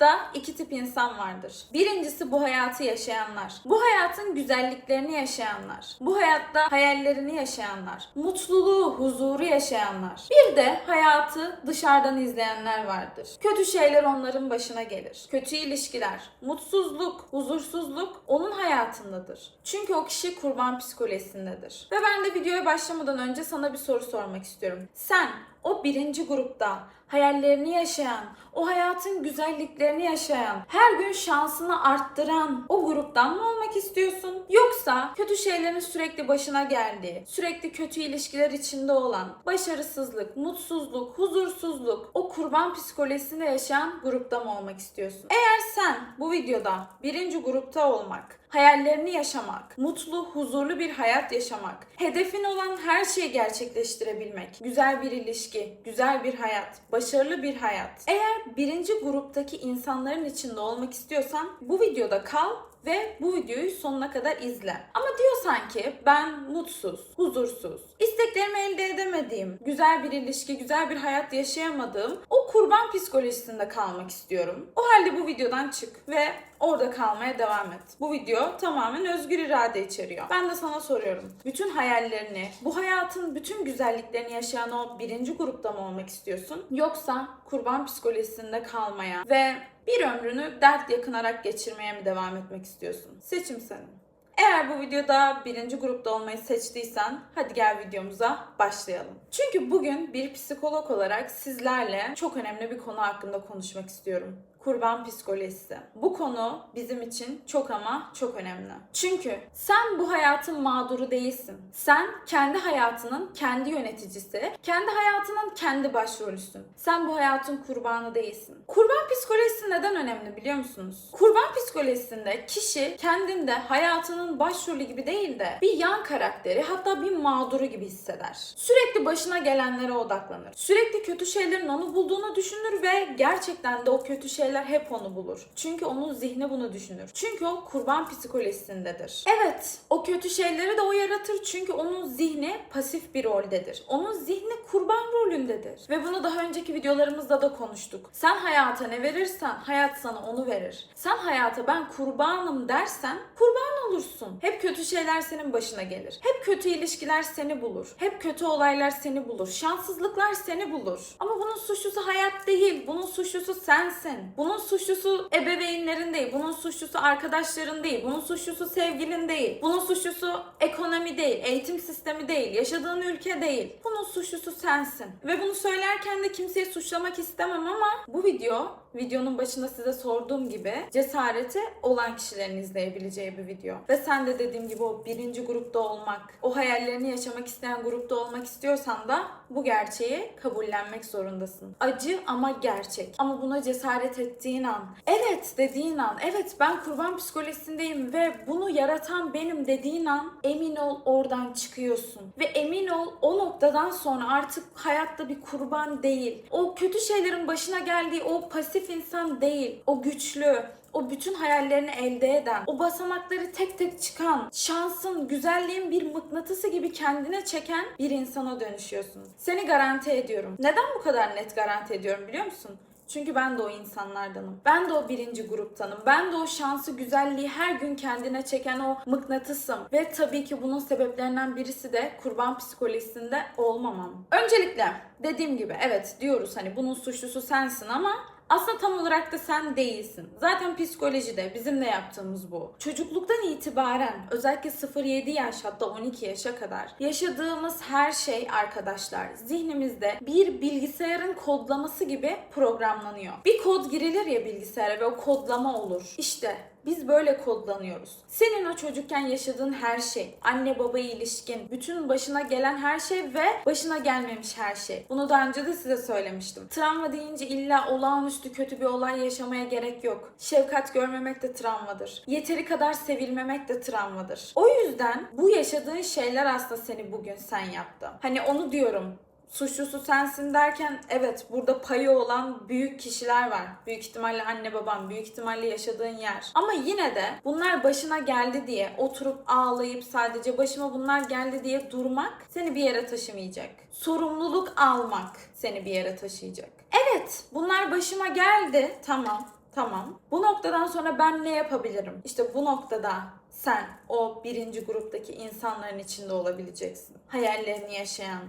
hayatta iki tip insan vardır. Birincisi bu hayatı yaşayanlar. Bu hayatın güzelliklerini yaşayanlar. Bu hayatta hayallerini yaşayanlar. Mutluluğu, huzuru yaşayanlar. Bir de hayatı dışarıdan izleyenler vardır. Kötü şeyler onların başına gelir. Kötü ilişkiler, mutsuzluk, huzursuzluk onun hayatındadır. Çünkü o kişi kurban psikolojisindedir. Ve ben de videoya başlamadan önce sana bir soru sormak istiyorum. Sen o birinci grupta hayallerini yaşayan, o hayatın güzelliklerini yaşayan, her gün şansını arttıran o gruptan mı olmak istiyorsun? Yoksa kötü şeylerin sürekli başına geldiği, sürekli kötü ilişkiler içinde olan, başarısızlık, mutsuzluk, huzursuzluk, o kurban psikolojisinde yaşayan grupta mı olmak istiyorsun? Eğer sen bu videoda birinci grupta olmak, hayallerini yaşamak, mutlu, huzurlu bir hayat yaşamak, hedefin olan her şeyi gerçekleştirebilmek, güzel bir ilişki, güzel bir hayat, başarılı bir hayat. Eğer birinci gruptaki insanların içinde olmak istiyorsan bu videoda kal ve bu videoyu sonuna kadar izle. Ama diyorsan ki ben mutsuz, huzursuz, isteklerimi elde edemediğim, güzel bir ilişki, güzel bir hayat yaşayamadığım o kurban psikolojisinde kalmak istiyorum. O halde bu videodan çık ve orada kalmaya devam et. Bu video tamamen özgür irade içeriyor. Ben de sana soruyorum. Bütün hayallerini, bu hayatın bütün güzelliklerini yaşayan o birinci grupta mı olmak istiyorsun? Yoksa kurban psikolojisinde kalmaya ve bir ömrünü dert yakınarak geçirmeye mi devam etmek istiyorsun? Seçim senin. Eğer bu videoda birinci grupta olmayı seçtiysen hadi gel videomuza başlayalım. Çünkü bugün bir psikolog olarak sizlerle çok önemli bir konu hakkında konuşmak istiyorum. Kurban psikolojisi. Bu konu bizim için çok ama çok önemli. Çünkü sen bu hayatın mağduru değilsin. Sen kendi hayatının kendi yöneticisi, kendi hayatının kendi başrolüsün. Sen bu hayatın kurbanı değilsin. Kurban psikolojisi neden önemli biliyor musunuz? Kurban psikolojisinde kişi kendinde hayatının başrolü gibi değil de bir yan karakteri, hatta bir mağduru gibi hisseder. Sürekli başına gelenlere odaklanır. Sürekli kötü şeylerin onu bulduğunu düşünür ve gerçekten de o kötü şeyler hep onu bulur. Çünkü onun zihni bunu düşünür. Çünkü o kurban psikolojisindedir. Evet, o kötü şeyleri de o yaratır çünkü onun zihni pasif bir roldedir. Onun zihni kurban rolündedir. Ve bunu daha önceki videolarımızda da konuştuk. Sen hayata ne verirsen hayat sana onu verir. Sen hayata ben kurbanım dersen kurban olursun. Hep kötü şeyler senin başına gelir. Hep kötü ilişkiler seni bulur. Hep kötü olaylar seni bulur. Şanssızlıklar seni bulur. Ama bunun suçlusu hayat değil. Bunun suçlusu sensin. Bunun suçlusu ebeveynlerin değil. Bunun suçlusu arkadaşların değil. Bunun suçlusu sevgilin değil. Bunun suçlusu ekonomi değil. Eğitim sistemi değil. Yaşadığın ülke değil. Bunun suçlusu sensin. Ve bunu söylerken de kimseyi suçlamak istemem ama bu videonun başında size sorduğum gibi cesareti olan kişilerin izleyebileceği bir video. Ve sen de dediğim gibi o birinci grupta olmak, o hayallerini yaşamak isteyen grupta olmak istiyorsan da bu gerçeği kabullenmek zorundasın. Acı ama gerçek. Ama buna cesaret ettiğin an, evet dediğin an, evet ben kurban psikolojisindeyim ve bunu yaratan benim dediğin an emin ol oradan çıkıyorsun. Ve emin ol o noktadan sonra artık hayatta bir kurban değil. O kötü şeylerin başına geldiği o pasif insan değil. O güçlü, o bütün hayallerini elde eden, o basamakları tek tek çıkan, şansın, güzelliğin bir mıknatısı gibi kendine çeken bir insana dönüşüyorsun. Seni garanti ediyorum. Neden bu kadar net garanti ediyorum biliyor musun? Çünkü ben de o insanlardanım. Ben de o birinci gruptanım. Ben de o şansı, güzelliği her gün kendine çeken o mıknatısım. Ve tabii ki bunun sebeplerinden birisi de kurban psikolojisinde olmamam. Öncelikle dediğim gibi evet diyoruz hani bunun suçlusu sensin ama aslında tam olarak da sen değilsin. Zaten psikolojide bizim de yaptığımız bu. Çocukluktan itibaren özellikle 0-7 yaş hatta 12 yaşa kadar yaşadığımız her şey arkadaşlar zihnimizde bir bilgisayarın kodlaması gibi programlanıyor. Bir kod girilir ya bilgisayara ve o kodlama olur. İşte biz böyle kodlanıyoruz. Senin o çocukken yaşadığın her şey, anne baba ilişkin, bütün başına gelen her şey ve başına gelmemiş her şey. Bunu daha önce de size söylemiştim. Travma deyince illa olağanüstü kötü bir olay yaşamaya gerek yok. Şefkat görmemek de travmadır. Yeteri kadar sevilmemek de travmadır. O yüzden bu yaşadığın şeyler aslında seni bugün sen yaptı. Hani onu diyorum. Suçlusu sensin derken evet burada payı olan büyük kişiler var. Büyük ihtimalle anne baban, büyük ihtimalle yaşadığın yer. Ama yine de bunlar başına geldi diye oturup ağlayıp sadece başıma bunlar geldi diye durmak seni bir yere taşımayacak. Sorumluluk almak seni bir yere taşıyacak. Evet bunlar başıma geldi tamam. Tamam. Bu noktadan sonra ben ne yapabilirim? İşte bu noktada sen o birinci gruptaki insanların içinde olabileceksin. Hayallerini yaşayan,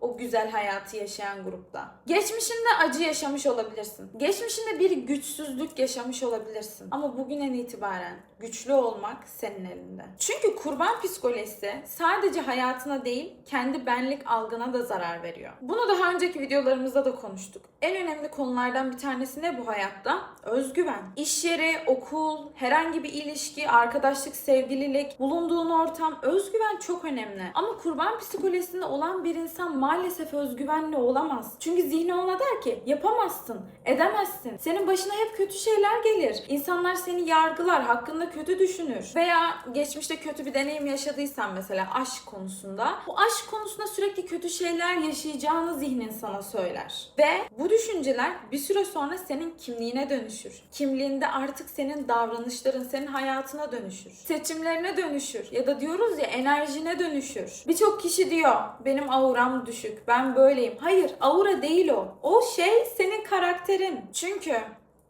o güzel hayatı yaşayan grupta. Geçmişinde acı yaşamış olabilirsin. Geçmişinde bir güçsüzlük yaşamış olabilirsin. Ama bugünden itibaren güçlü olmak senin elinde. Çünkü kurban psikolojisi sadece hayatına değil, kendi benlik algına da zarar veriyor. Bunu daha önceki videolarımızda da konuştuk. En önemli konulardan bir tanesi ne bu hayatta? Özgüven. İş yeri, okul, herhangi bir ilişki, arkadaşlık, sevgililik, bulunduğun ortam, özgüven çok önemli. Ama kurban psikolojisinde olan bir insan maalesef özgüvenli olamaz. Çünkü zihni ona der ki yapamazsın, edemezsin. Senin başına hep kötü şeyler gelir. İnsanlar seni yargılar, hakkında kötü düşünür. Veya geçmişte kötü bir deneyim yaşadıysan mesela aşk konusunda, bu aşk konusunda sürekli kötü şeyler yaşayacağını zihnin sana söyler. Ve bu düşünceler bir süre sonra senin kimliğine dönüşür. Kimliğinde artık senin davranışların, senin hayatına dönüşür. Seçimlerine dönüşür. Ya da diyoruz ya enerjine dönüşür. Birçok kişi diyor benim auram düşük, ben böyleyim. Hayır, aura değil o. O şey senin karakterin. Çünkü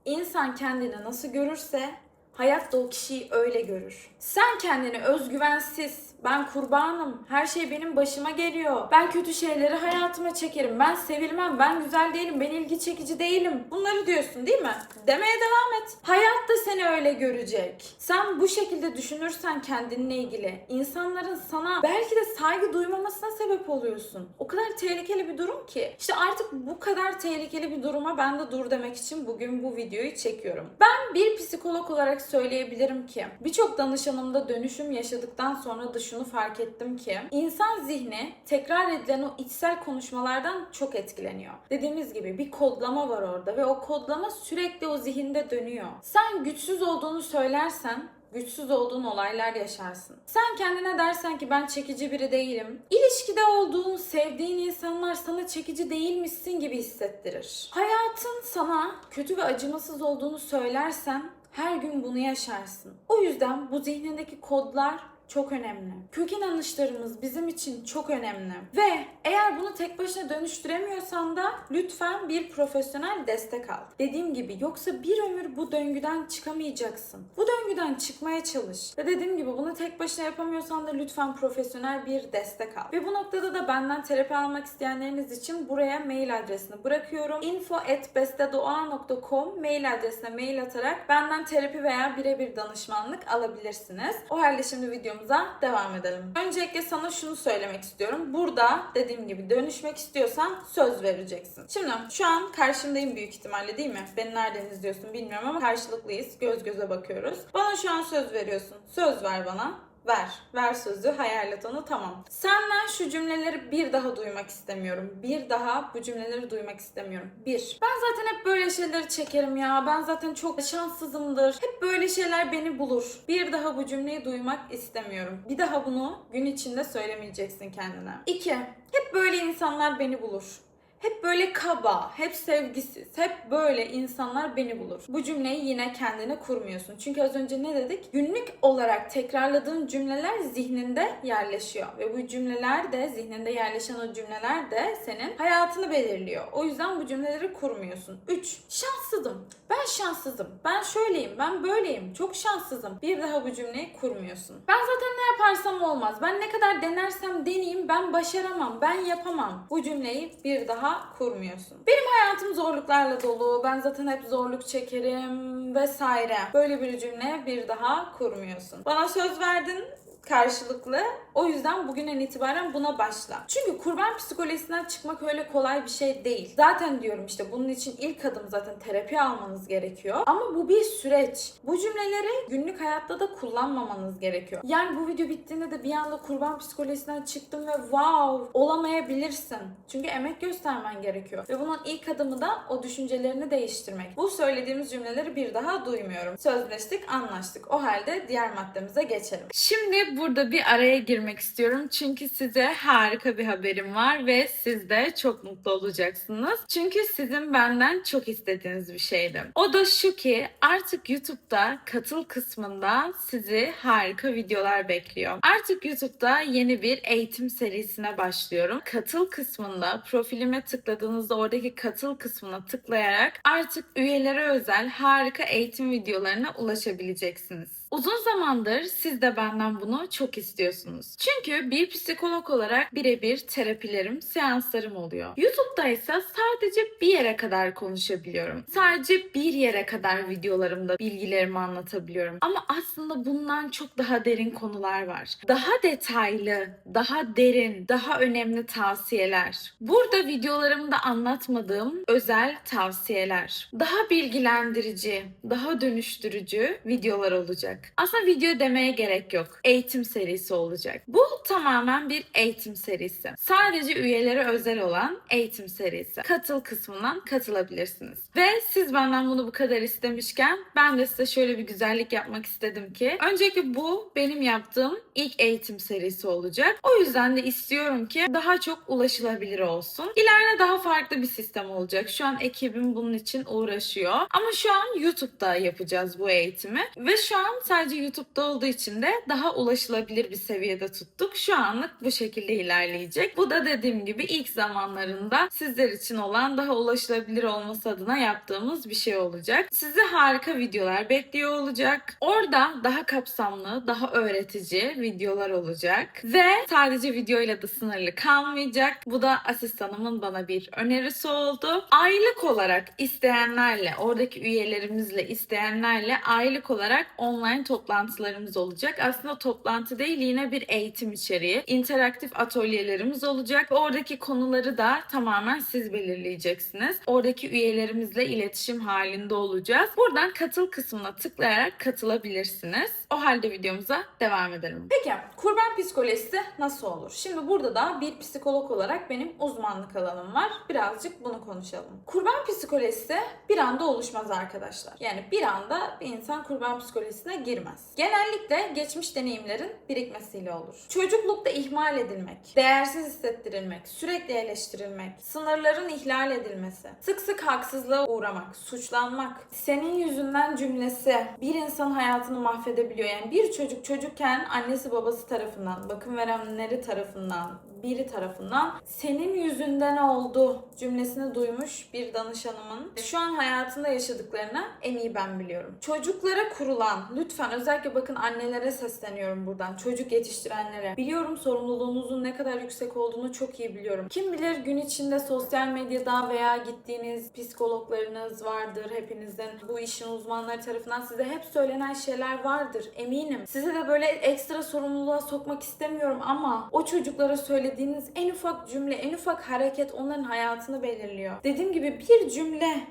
insan kendini nasıl görürse hayat da o kişiyi öyle görür. Sen kendini özgüvensiz, ben kurbanım, her şey benim başıma geliyor, ben kötü şeyleri hayatıma çekerim, ben sevilmem, ben güzel değilim, ben ilgi çekici değilim. Bunları diyorsun değil mi? Demeye devam et. Hayat da seni öyle görecek. Sen bu şekilde düşünürsen kendinle ilgili, insanların sana belki de saygı duymamasına sebep oluyorsun. O kadar tehlikeli bir durum ki. İşte artık bu kadar tehlikeli bir duruma ben de dur demek için bugün bu videoyu çekiyorum. Ben bir psikolog olarak söyleyebilirim ki birçok danışanımda dönüşüm yaşadıktan sonra da şunu fark ettim ki insan zihni tekrar edilen o içsel konuşmalardan çok etkileniyor. Dediğimiz gibi bir kodlama var orada ve o kodlama sürekli o zihinde dönüyor. Sen güçsüz olduğunu söylersen güçsüz olduğun olaylar yaşarsın. Sen kendine dersen ki ben çekici biri değilim. İlişkide olduğun, sevdiğin insanlar sana çekici değilmişsin gibi hissettirir. Hayatın sana kötü ve acımasız olduğunu söylersen her gün bunu yaşarsın. O yüzden bu zihnindeki kodlar çok önemli. Kök inanışlarımız bizim için çok önemli. Ve eğer bunu tek başına dönüştüremiyorsan da lütfen bir profesyonel destek al. Dediğim gibi yoksa bir ömür bu döngüden çıkamayacaksın. Bu döngüden çıkmaya çalış. Ve dediğim gibi bunu tek başına yapamıyorsan da lütfen profesyonel bir destek al. Ve bu noktada da benden terapi almak isteyenleriniz için buraya mail adresini bırakıyorum. info@bestedoğa.com mail adresine mail atarak benden terapi veya birebir danışmanlık alabilirsiniz. O halde şimdi videomuza devam edelim. Öncelikle sana şunu söylemek istiyorum. Burada dediğim gibi dönüşmek istiyorsan söz vereceksin. Şimdi şu an karşındayım büyük ihtimalle değil mi? Beni nereden izliyorsun bilmiyorum ama karşılıklıyız. Göz göze bakıyoruz. Bana şu an söz veriyorsun. Söz ver bana. Ver. Ver sözü, hayal et onu, tamam. Senden şu cümleleri bir daha duymak istemiyorum. Bir daha bu cümleleri duymak istemiyorum. Ben zaten hep böyle şeyleri çekerim ya. Ben zaten çok şanssızımdır. Hep böyle şeyler beni bulur. Bir daha bu cümleyi duymak istemiyorum. Bir daha bunu gün içinde söylemeyeceksin kendine. 2. Hep böyle insanlar beni bulur. Hep böyle kaba, hep sevgisiz, hep böyle insanlar beni bulur. Bu cümleyi yine kendine kurmuyorsun. Çünkü az önce ne dedik? Günlük olarak tekrarladığın cümleler zihninde yerleşiyor. Ve bu cümleler de, zihninde yerleşen o cümleler de senin hayatını belirliyor. O yüzden bu cümleleri kurmuyorsun. 3. Şanssızım. Ben şanssızım. Ben şöyleyim, ben böyleyim. Çok şanssızım. Bir daha bu cümleyi kurmuyorsun. Ben zaten ne yaparsam olmaz. Ben ne kadar denersem deneyeyim ben başaramam, ben yapamam. Bu cümleyi bir daha kurmuyorsun. Benim hayatım zorluklarla dolu. Ben zaten hep zorluk çekerim vesaire. Böyle bir cümle bir daha kurmuyorsun. Bana söz verdin karşılıklı. O yüzden bugünden itibaren buna başla. Çünkü kurban psikolojisinden çıkmak öyle kolay bir şey değil. Zaten diyorum işte bunun için ilk adım zaten terapi almanız gerekiyor. Ama bu bir süreç. Bu cümleleri günlük hayatta da kullanmamanız gerekiyor. Yani bu video bittiğinde de bir anda kurban psikolojisinden çıktım ve wow olamayabilirsin. Çünkü emek göstermen gerekiyor. Ve bunun ilk adımı da o düşüncelerini değiştirmek. Bu söylediğimiz cümleleri bir daha duymuyorum. Sözleştik, anlaştık. O halde diğer maddemize geçelim. Şimdi burada bir araya girmek istiyorum. Çünkü size harika bir haberim var ve siz de çok mutlu olacaksınız. Çünkü sizin benden çok istediğiniz bir şeydi. O da şu ki artık YouTube'da katıl kısmında sizi harika videolar bekliyor. Artık YouTube'da yeni bir eğitim serisine başlıyorum. Katıl kısmında profilime tıkladığınızda oradaki katıl kısmına tıklayarak artık üyelere özel harika eğitim videolarına ulaşabileceksiniz. Uzun zamandır siz de benden bunu çok istiyorsunuz. Çünkü bir psikolog olarak birebir terapilerim, seanslarım oluyor. YouTube'da ise sadece bir yere kadar konuşabiliyorum. Sadece bir yere kadar videolarımda bilgilerimi anlatabiliyorum. Ama aslında bundan çok daha derin konular var. Daha detaylı, daha derin, daha önemli tavsiyeler. Burada videolarımda anlatmadığım özel tavsiyeler. Daha bilgilendirici, daha dönüştürücü videolar olacak. Aslında video demeye gerek yok. Eğitim serisi olacak. Bu tamamen bir eğitim serisi. Sadece üyelere özel olan eğitim serisi. Katıl kısmından katılabilirsiniz. Ve siz benden bunu bu kadar istemişken ben de size şöyle bir güzellik yapmak istedim ki öncelikle bu benim yaptığım ilk eğitim serisi olacak. O yüzden de istiyorum ki daha çok ulaşılabilir olsun. İleride daha farklı bir sistem olacak. Şu an ekibim bunun için uğraşıyor. Ama şu an YouTube'da yapacağız bu eğitimi. Ve şu an sadece YouTube'da olduğu için de daha ulaşılabilir bir seviyede tuttuk. Şu anlık bu şekilde ilerleyecek. Bu da dediğim gibi ilk zamanlarında sizler için olan daha ulaşılabilir olması adına yaptığımız bir şey olacak. Sizi harika videolar bekliyor olacak. Orada daha kapsamlı, daha öğretici videolar olacak. Ve sadece videoyla da sınırlı kalmayacak. Bu da asistanımın bana bir önerisi oldu. Aylık olarak isteyenlerle, oradaki üyelerimizle isteyenlerle aylık olarak online toplantılarımız olacak. Aslında toplantı değil, yine bir eğitim içeriği. İnteraktif atölyelerimiz olacak. Oradaki konuları da tamamen siz belirleyeceksiniz. Oradaki üyelerimizle iletişim halinde olacağız. Buradan katıl kısmına tıklayarak katılabilirsiniz. O halde videomuza devam edelim. Peki, kurban psikolojisi nasıl olur? Şimdi burada da bir psikolog olarak benim uzmanlık alanım var. Birazcık bunu konuşalım. Kurban psikolojisi bir anda oluşmaz arkadaşlar. Yani bir anda bir insan kurban psikolojisine girmez. Genellikle geçmiş deneyimlerin birikmesiyle olur. Çocuklukta ihmal edilmek, değersiz hissettirilmek, sürekli eleştirilmek, sınırların ihlal edilmesi, sık sık haksızlığa uğramak, suçlanmak, senin yüzünden cümlesi bir insanın hayatını mahvedebiliyor. Yani bir çocuk çocukken annesi babası tarafından, bakım verenleri tarafından, biri tarafından senin yüzünden oldu cümlesini duymuş bir danışanımın şu an hayatında yaşadıklarını en iyi ben biliyorum. Çocuklara kurulan, lütfen özellikle bakın annelere sesleniyorum buradan, çocuk yetiştirenlere. Biliyorum sorumluluğunuzun ne kadar yüksek olduğunu çok iyi biliyorum. Kim bilir gün içinde sosyal medyada veya gittiğiniz psikologlarınız vardır hepinizin. Bu işin uzmanları tarafından size hep söylenen şeyler vardır eminim. Sizi de böyle ekstra sorumluluğa sokmak istemiyorum ama o çocuklara söylediğiniz en ufak cümle, en ufak hareket onların hayatını belirliyor. Dediğim gibi bir cümle,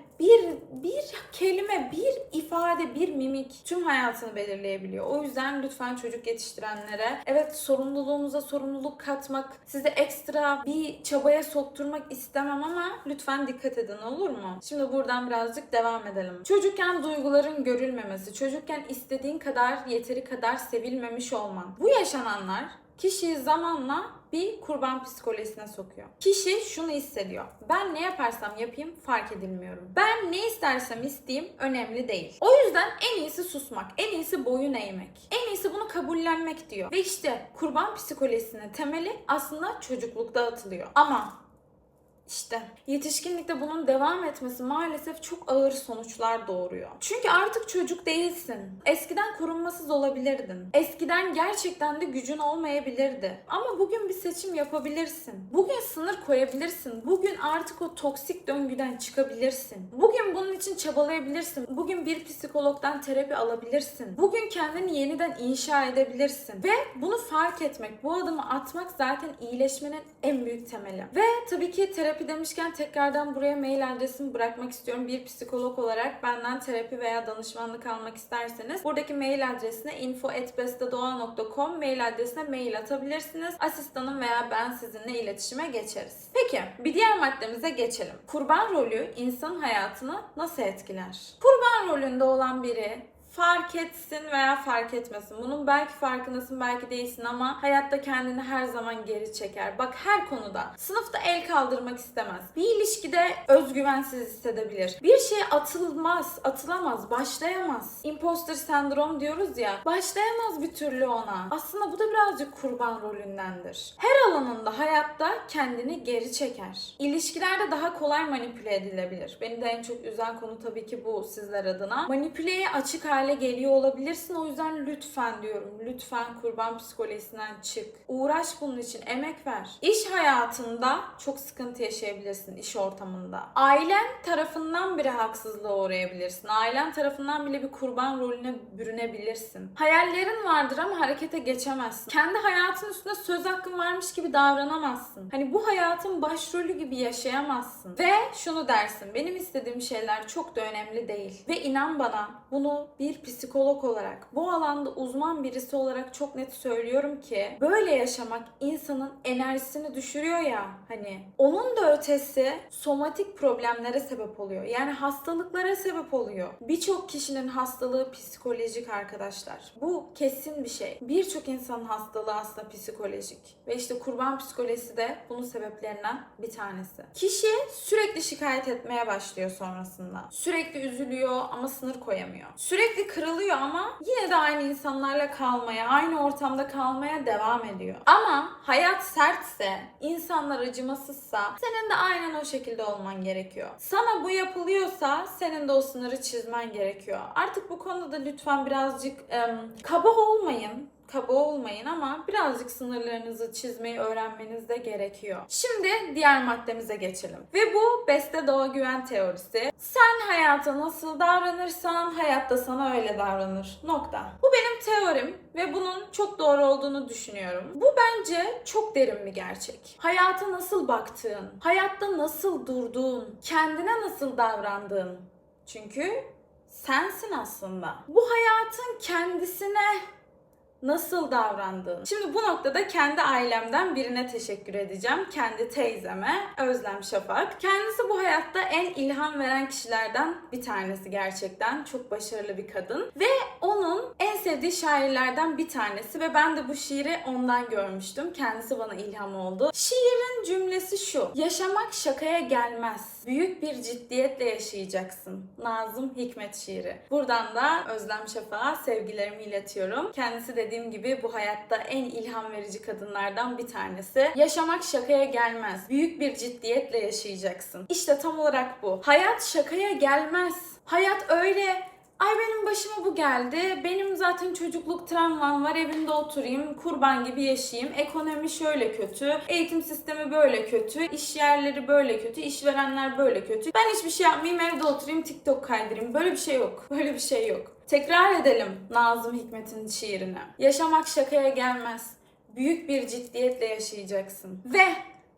bir kelime, bir ifade, bir mimik tüm hayatını belirleyebiliyor. O yüzden lütfen çocuk yetiştirenlere, evet sorumluluğunuza sorumluluk katmak, sizi ekstra bir çabaya sokturmak istemem ama lütfen dikkat edin, olur mu? Şimdi buradan birazcık devam edelim. Çocukken duyguların görülmemesi, çocukken istediğin kadar, yeteri kadar sevilmemiş olman. Bu yaşananlar kişiyi zamanla bir kurban psikolojisine sokuyor. Kişi şunu hissediyor: ben ne yaparsam yapayım fark edilmiyorum. Ben ne istersem isteyeyim önemli değil. O yüzden en iyisi susmak, en iyisi boyun eğmek, en iyisi bunu kabullenmek diyor. Ve işte kurban psikolojisinin temeli aslında çocuklukta atılıyor. Ama İşte yetişkinlikte bunun devam etmesi maalesef çok ağır sonuçlar doğuruyor. Çünkü artık çocuk değilsin. Eskiden korunmasız olabilirdin. Eskiden gerçekten de gücün olmayabilirdi. Ama bugün bir seçim yapabilirsin. Bugün sınır koyabilirsin. Bugün artık o toksik döngüden çıkabilirsin. Bugün bunun için çabalayabilirsin. Bugün bir psikologdan terapi alabilirsin. Bugün kendini yeniden inşa edebilirsin. Ve bunu fark etmek, bu adımı atmak zaten iyileşmenin en büyük temeli. Ve tabii ki terapi demişken tekrardan buraya mail adresimi bırakmak istiyorum. Bir psikolog olarak benden terapi veya danışmanlık almak isterseniz buradaki mail adresine info@bestedoğa.com mail adresine mail atabilirsiniz. Asistanım veya ben sizinle iletişime geçeriz. Peki bir diğer maddemize geçelim. Kurban rolü insanın hayatını nasıl etkiler? Kurban rolünde olan biri fark etsin veya fark etmesin. Bunun belki farkındasın, belki değilsin ama hayatta kendini her zaman geri çeker. Bak her konuda. Sınıfta el kaldırmak istemez. Bir ilişkide özgüvensiz hissedebilir. Bir şey atılamaz, başlayamaz. Imposter sendrom diyoruz ya. Başlayamaz bir türlü ona. Aslında bu da birazcık kurban rolündendir. Her alanında hayatta kendini geri çeker. İlişkilerde daha kolay manipüle edilebilir. Beni de en çok üzen konu tabii ki bu sizler adına. Manipüleye açık hale geliyor olabilirsin. O yüzden lütfen diyorum. Lütfen kurban psikolojisinden çık. Uğraş bunun için. Emek ver. İş hayatında çok sıkıntı yaşayabilirsin iş ortamında. Ailen tarafından bile haksızlığa uğrayabilirsin. Ailen tarafından bile bir kurban rolüne bürünebilirsin. Hayallerin vardır ama harekete geçemezsin. Kendi hayatın üstünde söz hakkın varmış gibi davranamazsın. Hani bu hayatın başrolü gibi yaşayamazsın. Ve şunu dersin. Benim istediğim şeyler çok da önemli değil. Ve inan bana bunu bir psikolog olarak, bu alanda uzman birisi olarak çok net söylüyorum ki böyle yaşamak insanın enerjisini düşürüyor ya, hani onun da ötesi somatik problemlere sebep oluyor. Yani hastalıklara sebep oluyor. Birçok kişinin hastalığı psikolojik arkadaşlar. Bu kesin bir şey. Birçok insanın hastalığı aslında psikolojik. Ve işte kurban psikolojisi de bunun sebeplerinden bir tanesi. Kişi sürekli şikayet etmeye başlıyor sonrasında. Sürekli üzülüyor ama sınır koyamıyor. Sürekli kırılıyor ama yine de aynı insanlarla kalmaya, aynı ortamda kalmaya devam ediyor. Ama hayat sertse, insanlar acımasızsa senin de aynen o şekilde olman gerekiyor. Sana bu yapılıyorsa senin de o sınırı çizmen gerekiyor. Artık bu konuda lütfen birazcık kaba olmayın ama birazcık sınırlarınızı çizmeyi öğrenmeniz de gerekiyor. Şimdi diğer maddemize geçelim. Ve bu Beste Doğa Güven teorisi. Sen hayata nasıl davranırsan hayat da sana öyle davranır. Nokta. Bu benim teorim ve bunun çok doğru olduğunu düşünüyorum. Bu bence çok derin bir gerçek. Hayata nasıl baktığın, hayatta nasıl durduğun, kendine nasıl davrandığın. Çünkü sensin aslında. Bu hayatın kendisine nasıl davrandığın. Şimdi bu noktada kendi ailemden birine teşekkür edeceğim. Kendi teyzeme, Özlem Şafak. Kendisi bu hayatta en ilham veren kişilerden bir tanesi gerçekten. Çok başarılı bir kadın. Ve onun en sevdiği şairlerden bir tanesi ve ben de bu şiiri ondan görmüştüm. Kendisi bana ilham oldu. Şiirin cümlesi şu: yaşamak şakaya gelmez. Büyük bir ciddiyetle yaşayacaksın. Nazım Hikmet şiiri. Buradan da Özlem Şafak'a sevgilerimi iletiyorum. Kendisi dediğim gibi bu hayatta en ilham verici kadınlardan bir tanesi. Yaşamak şakaya gelmez. Büyük bir ciddiyetle yaşayacaksın. İşte tam olarak bu. Hayat şakaya gelmez. Hayat öyle... Ay benim başıma bu geldi. Benim zaten çocukluk travmam var. Evimde oturayım, kurban gibi yaşayayım. Ekonomi şöyle kötü, eğitim sistemi böyle kötü, iş yerleri böyle kötü, işverenler böyle kötü. Ben hiçbir şey yapmayayım, evde oturayım, TikTok kaydırayım. Böyle bir şey yok. Böyle bir şey yok. Tekrar edelim Nazım Hikmet'in şiirini. Yaşamak şakaya gelmez. Büyük bir ciddiyetle yaşayacaksın. Ve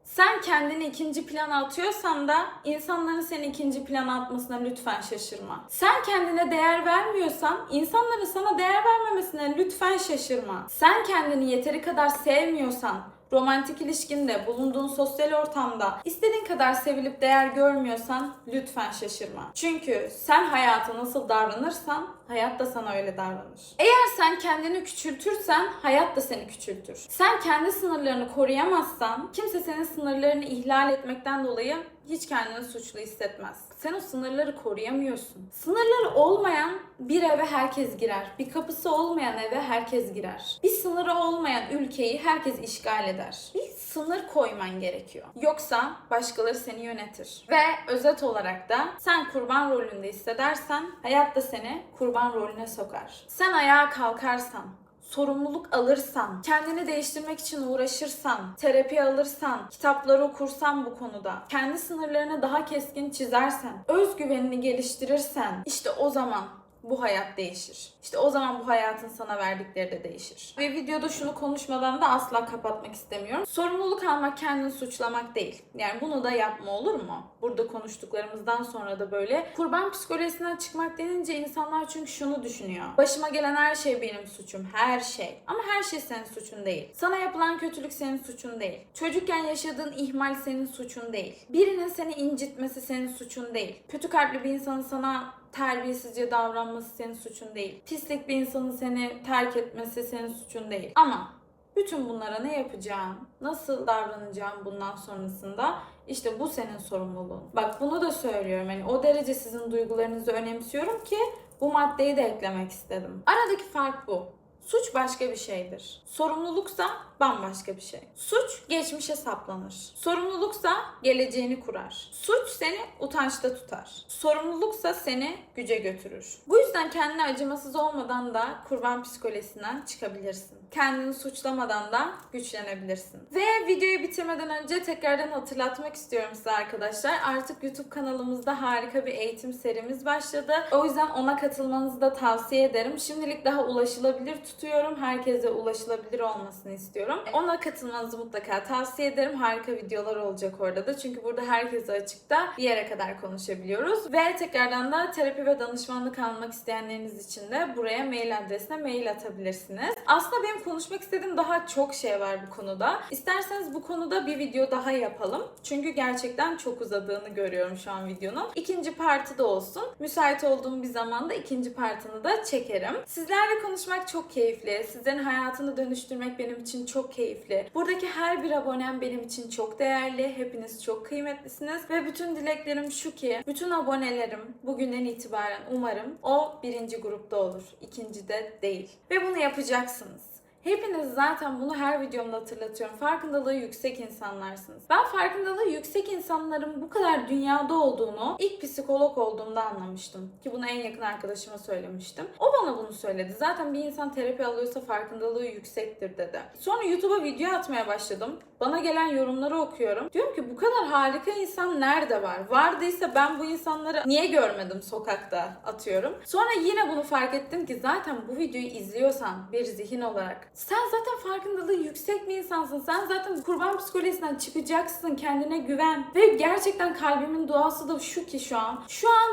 sen kendini ikinci plana atıyorsan da insanların seni ikinci plana atmasına lütfen şaşırma. Sen kendine değer vermiyorsan insanların sana değer vermemesine lütfen şaşırma. Sen kendini yeteri kadar sevmiyorsan, romantik ilişkinde, bulunduğun sosyal ortamda istediğin kadar sevilip değer görmüyorsan lütfen şaşırma. Çünkü sen hayata nasıl davranırsan hayat da sana öyle davranır. Eğer sen kendini küçültürsen hayat da seni küçültür. Sen kendi sınırlarını koruyamazsan kimse senin sınırlarını ihlal etmekten dolayı hiç kendini suçlu hissetmez. Sen o sınırları koruyamıyorsun. Sınırları olmayan bir eve herkes girer. Bir kapısı olmayan eve herkes girer. Bir sınırı olmayan ülkeyi herkes işgal eder. Bir sınır koyman gerekiyor. Yoksa başkaları seni yönetir. Ve özet olarak da sen kurban rolünde hissedersen hayat da seni kurban rolüne sokar. Sen ayağa kalkarsan, sorumluluk alırsan, kendini değiştirmek için uğraşırsan, terapi alırsan, kitapları okursan bu konuda, kendi sınırlarını daha keskin çizersen, özgüvenini geliştirirsen, işte o zaman bu hayat değişir. İşte o zaman bu hayatın sana verdikleri de değişir. Ve videoda şunu konuşmadan da asla kapatmak istemiyorum. Sorumluluk almak kendini suçlamak değil. Yani bunu da yapma, olur mu? Burada konuştuklarımızdan sonra da böyle. Kurban psikolojisinden çıkmak denince insanlar çünkü şunu düşünüyor. Başıma gelen her şey benim suçum. Her şey. Ama her şey senin suçun değil. Sana yapılan kötülük senin suçun değil. Çocukken yaşadığın ihmal senin suçun değil. Birinin seni incitmesi senin suçun değil. Kötü kalpli bir insanın sana terbiyesizce davranması senin suçun değil. Pislik bir insanın seni terk etmesi senin suçun değil. Ama bütün bunlara ne yapacağım, nasıl davranacağım bundan sonrasında işte bu senin sorumluluğun. Bak bunu da söylüyorum. Yani o derece sizin duygularınızı önemsiyorum ki bu maddeyi de eklemek istedim. Aradaki fark bu. Suç başka bir şeydir. Sorumluluksa bambaşka bir şey. Suç geçmişe saplanır. Sorumluluksa geleceğini kurar. Suç seni utançta tutar. Sorumluluksa seni güce götürür. Bu yüzden kendine acımasız olmadan da kurban psikolojisinden çıkabilirsin. Kendini suçlamadan da güçlenebilirsin. Ve videoyu bitirmeden önce tekrardan hatırlatmak istiyorum size arkadaşlar. Artık YouTube kanalımızda harika bir eğitim serimiz başladı. O yüzden ona katılmanızı da tavsiye ederim. Şimdilik daha ulaşılabilir tutuyorum. Herkese ulaşılabilir olmasını istiyorum. Ona katılmanızı mutlaka tavsiye ederim. Harika videolar olacak orada da. Çünkü burada herkese açıkta bir yere kadar konuşabiliyoruz. Ve tekrardan da terapi ve danışmanlık almak isteyenleriniz için de buraya mail adresine mail atabilirsiniz. Aslında benim konuşmak istediğim daha çok şey var bu konuda. İsterseniz bu konuda bir video daha yapalım. Çünkü gerçekten çok uzadığını görüyorum şu an videonun. İkinci partı da olsun. Müsait olduğum bir zamanda ikinci partını da çekerim. Sizlerle konuşmak çok keyifli. Sizlerin hayatını dönüştürmek benim için çok keyifli. Buradaki her bir abonem benim için çok değerli. Hepiniz çok kıymetlisiniz. Ve bütün dileklerim şu ki bütün abonelerim bugünden itibaren umarım o birinci grupta olur. İkinci de değil. Ve bunu yapacaksınız. Hepiniz zaten bunu her videomda hatırlatıyorum. Farkındalığı yüksek insanlarsınız. Ben farkındalığı yüksek insanların bu kadar dünyada olduğunu ilk psikolog olduğumda anlamıştım. Ki bunu en yakın arkadaşıma söylemiştim. O bana bunu söyledi. Zaten bir insan terapi alıyorsa farkındalığı yüksektir dedi. Sonra YouTube'a video atmaya başladım. Bana gelen yorumları okuyorum. Diyorum ki bu kadar harika insan nerede var? Vardıysa ben bu insanları niye görmedim sokakta atıyorum. Sonra yine bunu fark ettim ki zaten bu videoyu izliyorsan bir zihin olarak sen zaten farkındalığı yüksek bir insansın. Sen zaten kurban psikolojisinden çıkacaksın. Kendine güven. Ve gerçekten kalbimin duası da şu ki şu an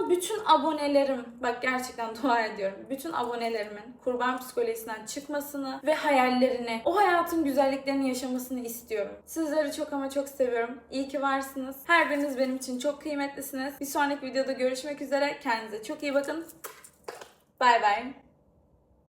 bütün abonelerim, bak gerçekten dua ediyorum. Bütün abonelerimin kurban psikolojisinden çıkmasını ve hayallerini, o hayatın güzelliklerini yaşamasını istiyorum. Sizleri çok ama çok seviyorum. İyi ki varsınız. Her biriniz benim için çok kıymetlisiniz. Bir sonraki videoda görüşmek üzere. Kendinize çok iyi bakın. Bay bay.